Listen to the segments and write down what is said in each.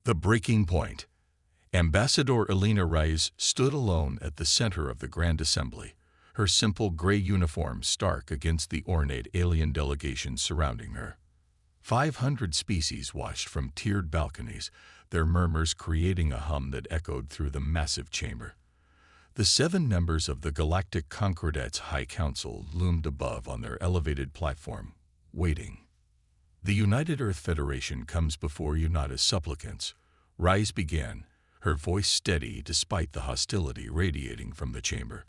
The breaking point. Ambassador Elena Reyes stood alone at the center of the Grand Assembly, her simple gray uniform stark against the ornate alien delegation surrounding her. 500 species watched from tiered balconies, their murmurs creating a hum that echoed through the massive chamber. The 7 members of the Galactic Concordat's High Council loomed above on their elevated platform, waiting. "The United Earth Federation comes before you not as supplicants," Reyes began, her voice steady despite the hostility radiating from the chamber,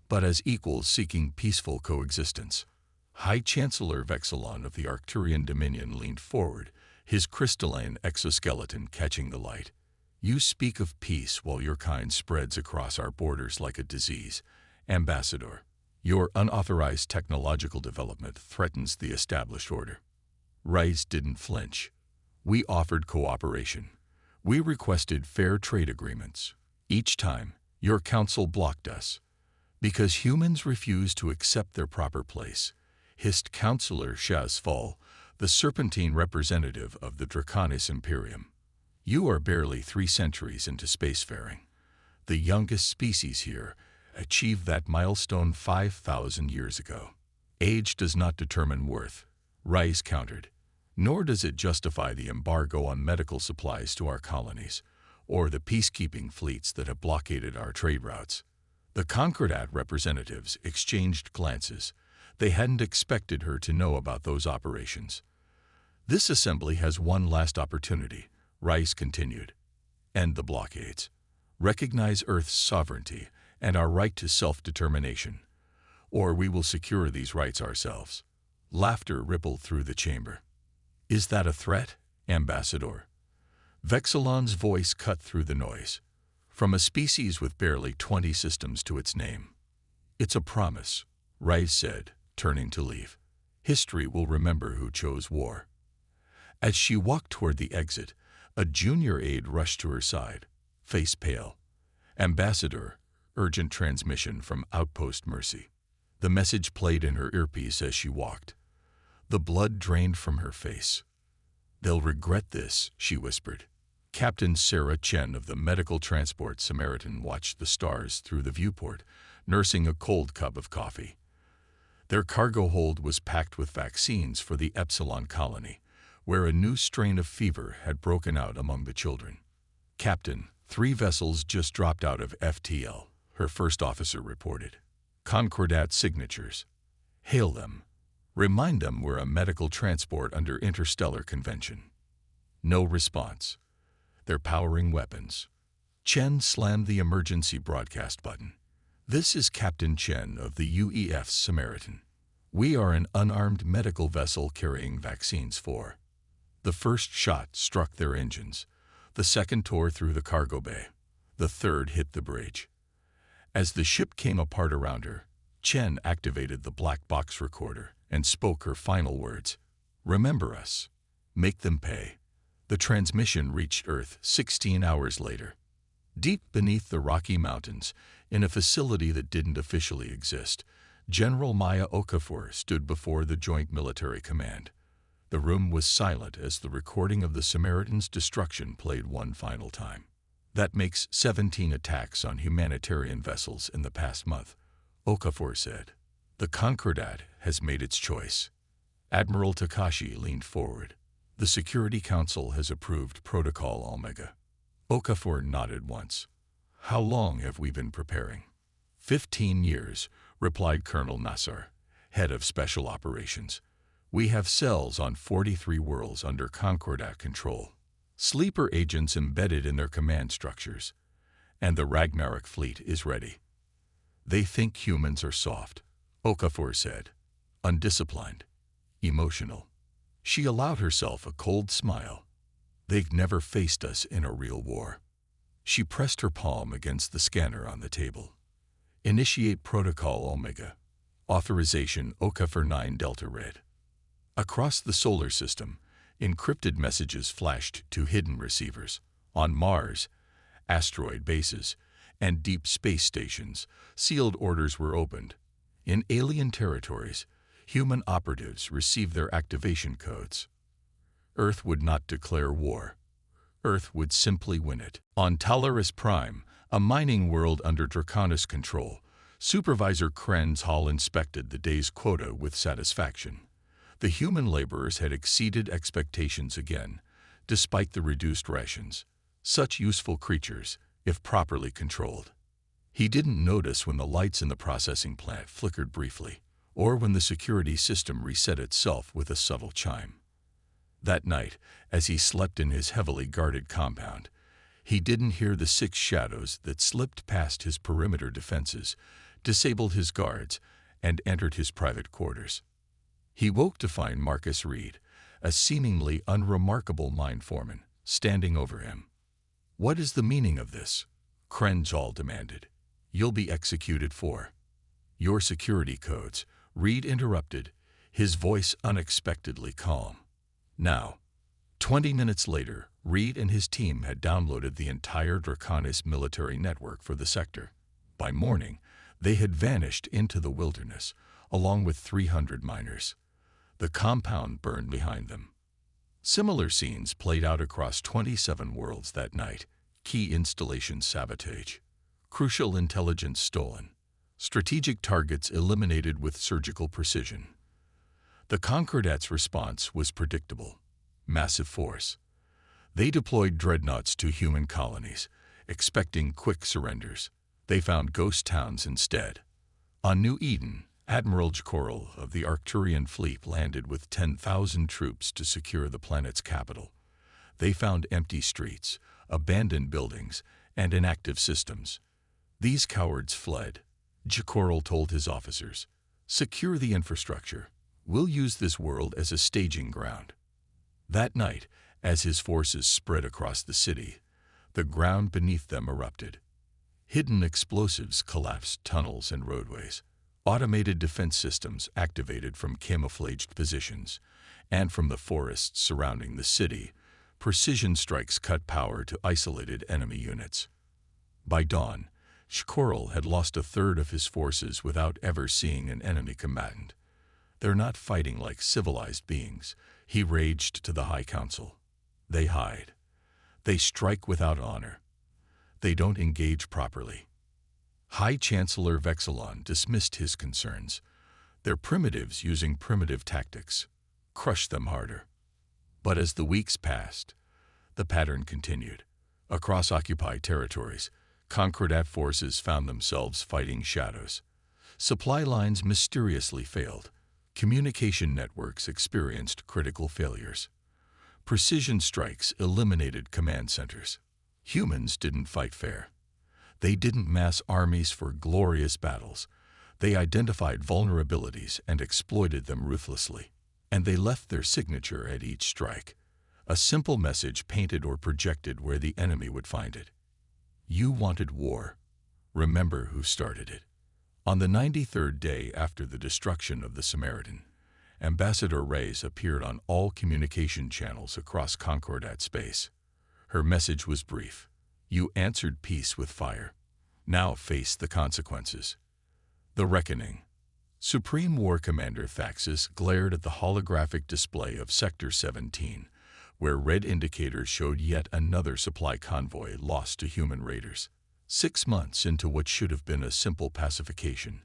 "but as equals seeking peaceful coexistence." High Chancellor Vexilon of the Arcturian Dominion leaned forward, his crystalline exoskeleton catching the light. "You speak of peace while your kind spreads across our borders like a disease, Ambassador. Your unauthorized technological development threatens the established order." Reyes didn't flinch. "We offered cooperation. We requested fair trade agreements. Each time, your council blocked us. Because humans refuse to accept their proper place," hissed Councillor Shazfal, the serpentine representative of the Draconis Imperium. "You are barely 3 centuries into spacefaring. The youngest species here achieved that milestone 5,000 years ago. Age does not determine worth," Reyes countered. "Nor does it justify the embargo on medical supplies to our colonies, or the peacekeeping fleets that have blockaded our trade routes." The Concordat representatives exchanged glances. They hadn't expected her to know about those operations. "This assembly has one last opportunity," Reyes continued. "End the blockades. Recognize Earth's sovereignty and our right to self-determination, or we will secure these rights ourselves." Laughter rippled through the chamber. "Is that a threat, Ambassador?" Vexilon's voice cut through the noise. "From a species with barely 20 systems to its name." "It's a promise," Reyes said, turning to leave. "History will remember who chose war." As she walked toward the exit, a junior aide rushed to her side, face pale. "Ambassador, urgent transmission from Outpost Mercy." The message played in her earpiece as she walked. The blood drained from her face. "They'll regret this," she whispered. Captain Sarah Chen of the Medical Transport Samaritan watched the stars through the viewport, nursing a cold cup of coffee. Their cargo hold was packed with vaccines for the Epsilon colony, where a new strain of fever had broken out among the children. "Captain, 3 vessels just dropped out of FTL," her first officer reported. "Concordat signatures. Hail them. Remind them we're a medical transport under interstellar convention." No response. "They're powering weapons." Chen slammed the emergency broadcast button. "This is Captain Chen of the UEF Samaritan. We are an unarmed medical vessel carrying vaccines for." The first shot struck their engines. The second tore through the cargo bay. The third hit the bridge. As the ship came apart around her, Chen activated the black box recorder and spoke her final words. "Remember us. Make them pay." The transmission reached Earth 16 hours later. Deep beneath the Rocky Mountains, in a facility that didn't officially exist, General Maya Okafor stood before the Joint Military Command. The room was silent as the recording of the Samaritan's destruction played one final time. "That makes 17 attacks on humanitarian vessels in the past month," Okafor said. "The Concordat has made its choice." Admiral Takashi leaned forward. "The Security Council has approved Protocol Omega." Okafor nodded once. "How long have we been preparing?" 15 years, replied Colonel Nassar, head of Special Operations. "We have cells on 43 worlds under Concordat control. Sleeper agents embedded in their command structures. And the Ragnarok fleet is ready." "They think humans are soft," Okafor said. "Undisciplined. Emotional." She allowed herself a cold smile. "They've never faced us in a real war." She pressed her palm against the scanner on the table. "Initiate Protocol Omega. Authorization Okafor 9 Delta Red." Across the solar system, encrypted messages flashed to hidden receivers. On Mars, asteroid bases, and deep space stations, sealed orders were opened. In alien territories, human operatives received their activation codes. Earth would not declare war. Earth would simply win it. On Talaris Prime, a mining world under Draconis control, Supervisor Krenz Hall inspected the day's quota with satisfaction. The human laborers had exceeded expectations again, despite the reduced rations. Such useful creatures, if properly controlled. He didn't notice when the lights in the processing plant flickered briefly, or when the security system reset itself with a subtle chime. That night, as he slept in his heavily guarded compound, he didn't hear the 6 shadows that slipped past his perimeter defenses, disabled his guards, and entered his private quarters. He woke to find Marcus Reed, a seemingly unremarkable mine foreman, standing over him. "What is the meaning of this?" Krenjal demanded. "You'll be executed for your security codes," Reed interrupted, his voice unexpectedly calm. Now, 20 minutes later, Reed and his team had downloaded the entire Draconis military network for the sector. By morning, they had vanished into the wilderness, along with 300 miners. The compound burned behind them. Similar scenes played out across 27 worlds that night. Key installations sabotage, crucial intelligence stolen, strategic targets eliminated with surgical precision. The Concordat's response was predictable. Massive force. They deployed dreadnoughts to human colonies, expecting quick surrenders. They found ghost towns instead. On New Eden, Admiral Jakorl of the Arcturian fleet landed with 10,000 troops to secure the planet's capital. They found empty streets, abandoned buildings, and inactive systems. These cowards fled. Jakorl told his officers, "Secure the infrastructure. We'll use this world as a staging ground." That night, as his forces spread across the city, the ground beneath them erupted. Hidden explosives collapsed tunnels and roadways. Automated defense systems activated from camouflaged positions, and from the forests surrounding the city, precision strikes cut power to isolated enemy units. By dawn, Jakorl had lost a third of his forces without ever seeing an enemy combatant. "They're not fighting like civilized beings," he raged to the High Council. "They hide. They strike without honor. They don't engage properly." High Chancellor Vexilon dismissed his concerns. "They're primitives using primitive tactics. Crush them harder." But as the weeks passed, the pattern continued. Across occupied territories, Concordat forces found themselves fighting shadows. Supply lines mysteriously failed. Communication networks experienced critical failures. Precision strikes eliminated command centers. Humans didn't fight fair. They didn't mass armies for glorious battles. They identified vulnerabilities and exploited them ruthlessly. And they left their signature at each strike, a simple message painted or projected where the enemy would find it. "You wanted war. Remember who started it." On the 93rd day after the destruction of the Samaritan, Ambassador Reyes appeared on all communication channels across Concordat space. Her message was brief. "You answered peace with fire. Now face the consequences." The Reckoning. Supreme War Commander Thaxis glared at the holographic display of Sector 17, where red indicators showed yet another supply convoy lost to human raiders. 6 months into what should have been a simple pacification,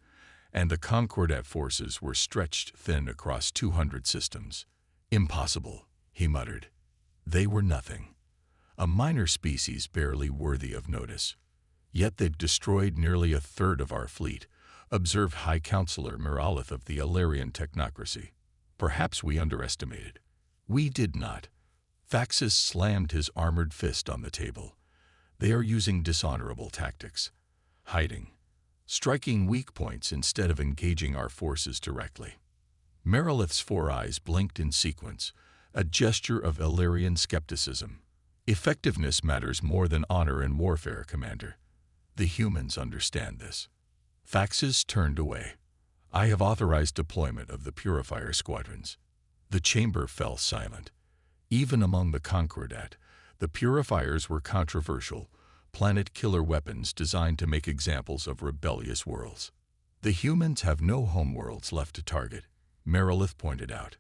and the Concordat forces were stretched thin across 200 systems. "Impossible," he muttered. They were nothing. A minor species barely worthy of notice. Yet they've destroyed nearly a third of our fleet, observed High Counselor Miralith of the Alarian technocracy. "Perhaps we underestimated." "We did not." Thaxis slammed his armored fist on the table. "They are using dishonorable tactics. Hiding. Striking weak points instead of engaging our forces directly." Merilith's 4 eyes blinked in sequence, a gesture of Illyrian skepticism. "Effectiveness matters more than honor in warfare, Commander. The humans understand this." Thaxis turned away. "I have authorized deployment of the Purifier squadrons." The chamber fell silent. Even among the Concordat, the Purifiers were controversial, planet-killer weapons designed to make examples of rebellious worlds. "The humans have no homeworlds left to target," Merilith pointed out.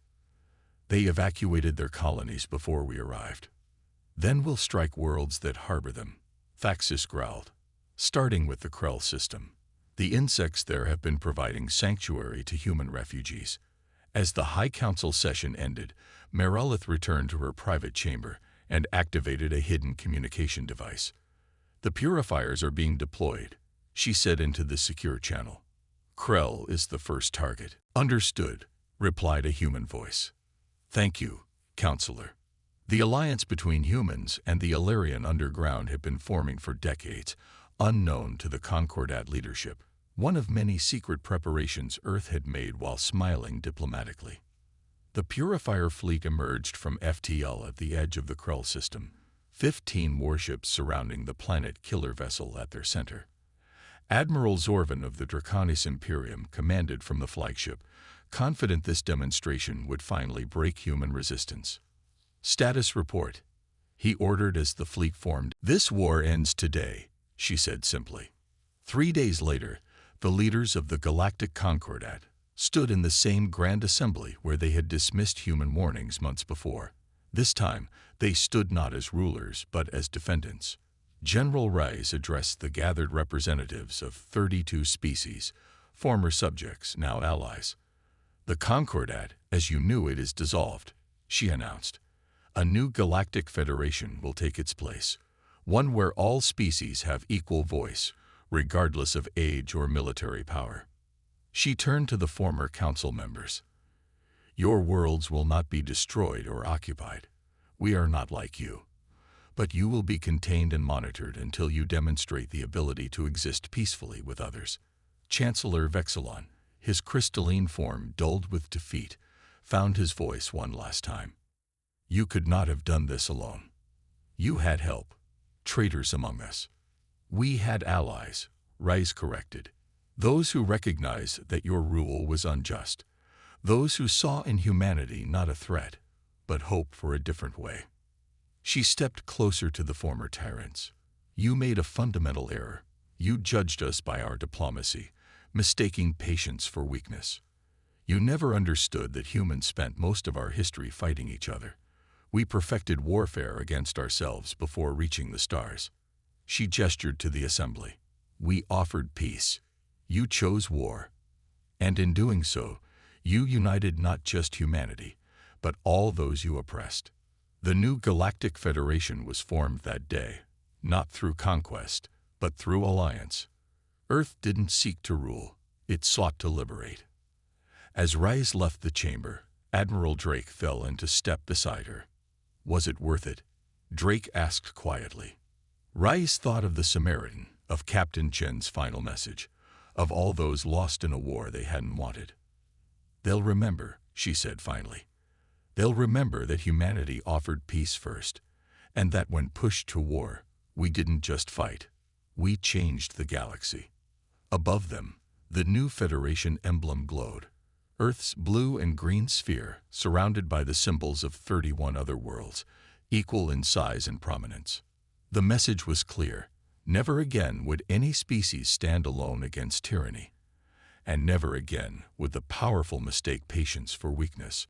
"They evacuated their colonies before we arrived." Then we'll strike worlds that harbor them, Thaxis growled. Starting with the Krell system. The insects there have been providing sanctuary to human refugees. As the High Council session ended, Merilith returned to her private chamber and activated a hidden communication device. The purifiers are being deployed, she said into the secure channel. Krell is the first target. Understood, replied a human voice. Thank you, Counselor. The alliance between humans and the Illyrian underground had been forming for decades, unknown to the Concordat leadership, one of many secret preparations Earth had made while smiling diplomatically. The Purifier fleet emerged from FTL at the edge of the Krell system, 15 warships surrounding the planet killer vessel at their center. Admiral Zorvan of the Draconis Imperium commanded from the flagship, confident this demonstration would finally break human resistance. Status report, he ordered as the fleet formed. This war ends today, she said simply. 3 days later, the leaders of the Galactic Concordat stood in the same Grand Assembly where they had dismissed human warnings months before. This time, they stood not as rulers but as defendants. General Rice addressed the gathered representatives of 32 species, former subjects, now allies. The Concordat, as you knew it, is dissolved, she announced. A new galactic federation will take its place, one where all species have equal voice, regardless of age or military power. She turned to the former council members. Your worlds will not be destroyed or occupied. We are not like you. But you will be contained and monitored until you demonstrate the ability to exist peacefully with others. Chancellor Vexilon, his crystalline form dulled with defeat, found his voice one last time. You could not have done this alone. You had help, traitors among us. We had allies, Rice corrected. Those who recognized that your rule was unjust. Those who saw in humanity not a threat, but hope for a different way. She stepped closer to the former tyrants. You made a fundamental error. You judged us by our diplomacy, mistaking patience for weakness. You never understood that humans spent most of our history fighting each other. We perfected warfare against ourselves before reaching the stars. She gestured to the assembly. We offered peace. You chose war. And in doing so, you united not just humanity, but all those you oppressed. The new Galactic Federation was formed that day, not through conquest, but through alliance. Earth didn't seek to rule, it sought to liberate. As Rice left the chamber, Admiral Drake fell into step beside her. Was it worth it? Drake asked quietly. Rice thought of the Samaritan, of Captain Chen's final message, of all those lost in a war they hadn't wanted. They'll remember, she said finally. They'll remember that humanity offered peace first, and that when pushed to war, we didn't just fight. We changed the galaxy. Above them, the new Federation emblem glowed. Earth's blue and green sphere, surrounded by the symbols of 31 other worlds, equal in size and prominence. The message was clear. Never again would any species stand alone against tyranny. And never again would the powerful mistake patience for weakness.